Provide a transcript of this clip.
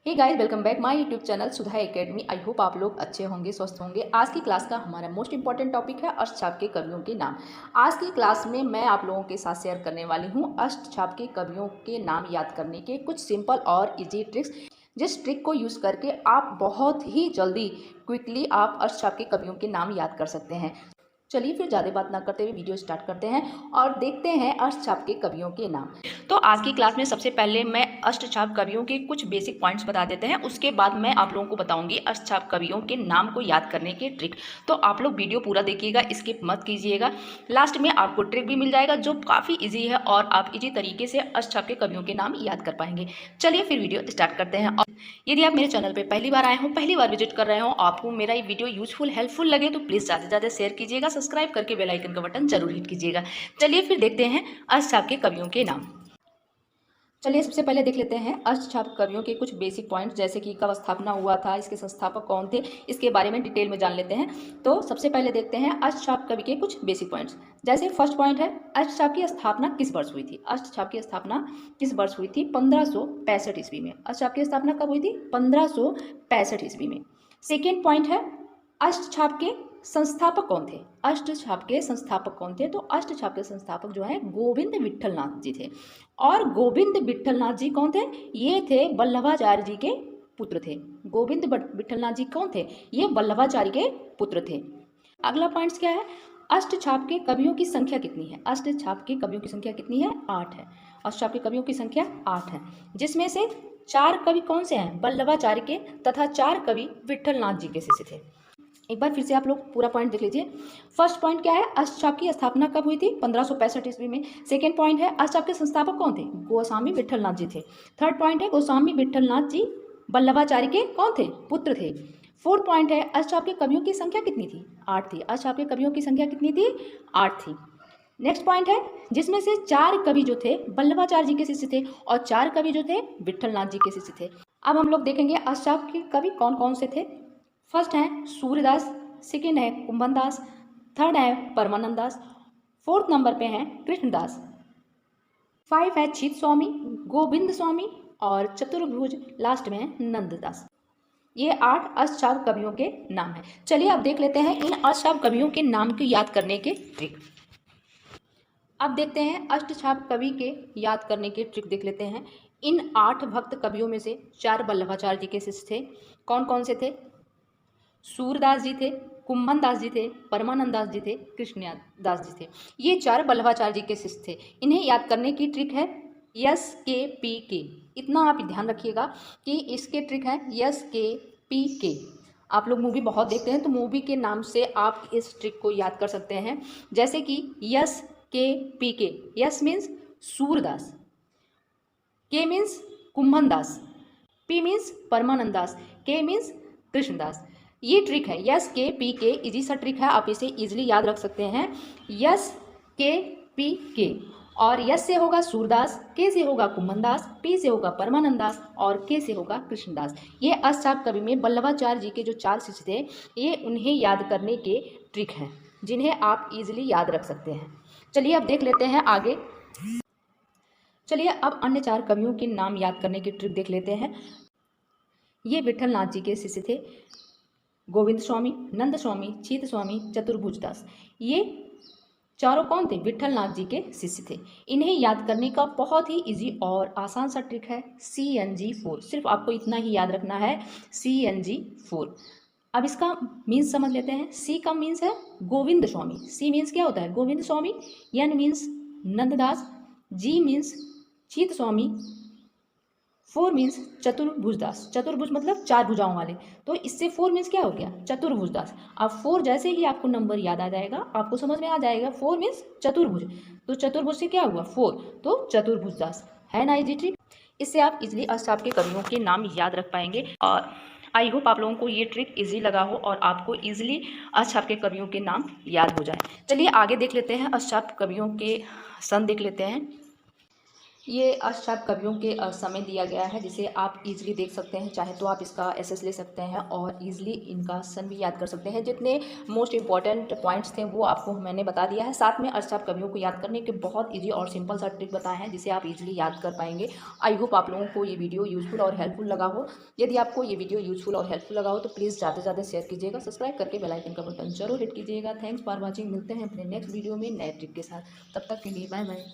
Hey guys, welcome back my YouTube channel Sudha academy. I hope आप लोग अच्छे होंगे, स्वस्थ होंगे। आज की क्लास का हमारा मोस्ट इंपॉर्टेंट टॉपिक है अष्टछाप के कवियों के नाम। आज की क्लास में मैं आप लोगों के साथ शेयर करने वाली हूँ अष्टछाप के कवियों के नाम याद करने के कुछ सिंपल और इजी ट्रिक्स, जिस ट्रिक को यूज़ करके आप बहुत ही जल्दी क्विकली आप अष्टछाप के कवियों के नाम याद कर सकते हैं। चलिए फिर ज़्यादा बात ना करते हुए वीडियो स्टार्ट करते हैं और देखते हैं अष्टछाप के कवियों के नाम। तो आज की क्लास में सबसे पहले मैं अष्टछाप कवियों के कुछ बेसिक पॉइंट्स बता देते हैं, उसके बाद मैं आप लोगों को बताऊंगी अष्टछाप कवियों के नाम को याद करने के ट्रिक। तो आप लोग वीडियो पूरा देखिएगा, स्किप मत कीजिएगा। लास्ट में आपको ट्रिक भी मिल जाएगा जो काफ़ी ईजी है और आप इजी तरीके से अष्टछाप के कवियों के नाम याद कर पाएंगे। चलिए फिर वीडियो स्टार्ट करते हैं। और यदि आप मेरे चैनल पर पहली बार आए हों, पहली बार विजिट कर रहे हो, आपको मेरा ये वीडियो यूजफुल हेल्पफुल लगे तो प्लीज़ ज़्यादा से ज़्यादा शेयर कीजिएगा, सब्सक्राइब करके बेल आइकन का बटन जरूर हिट कीजिएगा। चलिए फिर देखते हैं अष्टछाप के कवियों के नाम। चलिए सबसे पहले देख लेते हैं अष्टछाप कवियों के कुछ बेसिक पॉइंट्स, जैसे कि कब स्थापना हुआ था, इसके संस्थापक कौन थे, इसके बारे में डिटेल में जान लेते हैं। तो सबसे पहले देखते हैं अष्टछाप कवि के कुछ बेसिक पॉइंट्स। जैसे फर्स्ट पॉइंट है, अष्टछाप की स्थापना किस वर्ष हुई थी। अष्टछाप की स्थापना किस वर्ष हुई थी? 1565 ईस्वी में। अष्टछाप की स्थापना कब हुई थी? 1565 ईस्वी में। सेकेंड पॉइंट है, अष्टछाप के संस्थापक कौन थे। अष्टछाप के संस्थापक कौन थे? तो अष्टछाप के संस्थापक जो है गोविंद विट्ठलनाथ जी थे। और गोविंद विट्ठलनाथ जी कौन थे? ये थे वल्लभाचार्य जी के पुत्र थे। गोविंद विट्ठलनाथ जी कौन थे? ये वल्लभाचार्य के पुत्र थे। अगला पॉइंट क्या है? अष्टछाप के कवियों की संख्या कितनी है? अष्टछाप के कवियों की संख्या कितनी है? 8 है। अष्टछाप के कवियों की संख्या 8 है, जिसमें से 4 कवि कौन से हैं? वल्लभाचार्य के, तथा 4 कवि विट्ठलनाथ जी के शिष्य थे। एक बार फिर से आप लोग पूरा पॉइंट देख लीजिए। फर्स्ट पॉइंट क्या है? अष्टछाप की स्थापना कब हुई थी? 1565 ईस्वी में। सेकेंड पॉइंट है, अष्टछाप के संस्थापक कौन थे? गोस्वामी विट्ठलनाथ जी थे। थर्ड पॉइंट है, गोस्वामी विट्ठलनाथ जी वल्लभाचार्य के कौन थे? पुत्र थे। फोर्थ पॉइंट है, अष्टछाप के कवियों की संख्या कितनी थी? 8 थी। अष्टछाप के कवियों की संख्या कितनी थी? 8 थी। नेक्स्ट पॉइंट है, जिसमें से 4 कवि जो थे वल्लभाचार्य जी के शिष्य थे और 4 कवि जो थे विट्ठलनाथ जी के शिष्य थे। अब हम लोग देखेंगे अष्टछाप के कवि कौन कौन से थे। फर्स्ट है सूर्यदास, सेकेंड है कुंभनदास, थर्ड है परमानंद दास, फोर्थ नंबर पे है कृष्णदास, 5 है छीत स्वामी, गोविंद स्वामी और चतुर्भुज लास्ट में है नंददास। ये 8 अष्टछाप कवियों के नाम हैं। चलिए अब देख लेते हैं इन अष्टछाप कवियों के नाम को याद करने के ट्रिक। अब देखते हैं अष्टछाप कवि के याद करने के ट्रिक देख लेते हैं। इन 8 भक्त कवियों में से 4 वल्लभाचार्य जी के शिष्य थे। कौन कौन से थे? सूरदास जी थे, कुंभनदास जी थे, परमानंद दास जी थे, कृष्णदास जी थे। ये 4 वल्लभाचार्य जी के शिष्य थे। इन्हें याद करने की ट्रिक है SKPK। इतना आप ध्यान रखिएगा कि इसके ट्रिक है SKPK। आप लोग मूवी बहुत देखते हैं तो मूवी के नाम से आप इस ट्रिक को याद कर सकते हैं। जैसे कि SKPK, S means Surdas, K means Kumbhandas, P means Parmanand Das, K means Krishnadas. ये ट्रिक है SKPK, इजी सा ट्रिक है, आप इसे इजीली याद रख सकते हैं। SKPK। और यस से होगा सूरदास, K से होगा कुंभनदास, P से होगा परमानंद दास और K से होगा कृष्णदास। ये अष्टछाप कवि में वल्लभाचार्य जी के जो 4 शिष्य थे, ये उन्हें याद करने के ट्रिक हैं जिन्हें आप इजीली याद रख सकते हैं। चलिए अब देख लेते हैं आगे। चलिए अब अन्य 4 कवियों के नाम याद करने की ट्रिक देख लेते हैं। ये विट्ठलनाथ जी के शिष्य थे, गोविंद स्वामी, नंद स्वामी, छीत स्वामी, चतुर्भुज दास। ये चारों कौन थे? विट्ठलनाथ जी के शिष्य थे। इन्हें याद करने का बहुत ही इजी और आसान सा ट्रिक है CNG4। सिर्फ आपको इतना ही याद रखना है, CNG4। अब इसका मीन्स समझ लेते हैं। C का मीन्स है गोविंद स्वामी। C मीन्स क्या होता है? Govind Swami. N means Nanddas, G means Chhit Swami, 4 means Chaturbhuj Das. चतुर्भुज मतलब 4 भुजाओं वाले, तो इससे 4 मीन्स क्या हो गया? चतुर्भुज दास। अब 4 जैसे ही आपको नंबर याद आ जाएगा, आपको समझ में आ जाएगा 4 मीन्स चतुर्भुज, तो चतुर्भुज से क्या हुआ? 4, तो चतुर्भुज दास। है ना इजी ट्रिक? इससे आप इजिली अष्टछाप के कवियों के नाम याद रख पाएंगे। और आई होप आप लोगों को ये ट्रिक इजी लगा हो और आपको इजिली अष्टछाप के कवियों के नाम याद हो जाए। चलिए आगे देख लेते हैं, अष्टछाप कवियों के सन देख लेते हैं। ये अष्टछाप कवियों के समय दिया गया है, जिसे आप इजीली देख सकते हैं। चाहे तो आप इसका एसएस ले सकते हैं और इजीली इनका सन भी याद कर सकते हैं। जितने मोस्ट इंपॉर्टेंट पॉइंट्स थे वो आपको मैंने बता दिया है। साथ में अष्टछाप कवियों को याद करने के बहुत ईजी और सिंपल सा ट्रिक बताए हैं, जिसे आप इजीली याद कर पाएंगे। आई होप आप लोगों को ये वीडियो यूजफुल और हेल्पफुल लगा हो। यदि आपको ये वीडियो यूजफुल और हेल्पफुल लगा हो तो प्लीज़ ज़्यादा से ज़्यादा शेयर कीजिएगा, सब्सक्राइब करके बेल आइकन का बटन जरूर हिट कीजिएगा। Thanks for watching. मिलते हैं अपने नेक्स्ट वीडियो में नए ट्रिक के साथ। तब तक के लिए बाय बाय।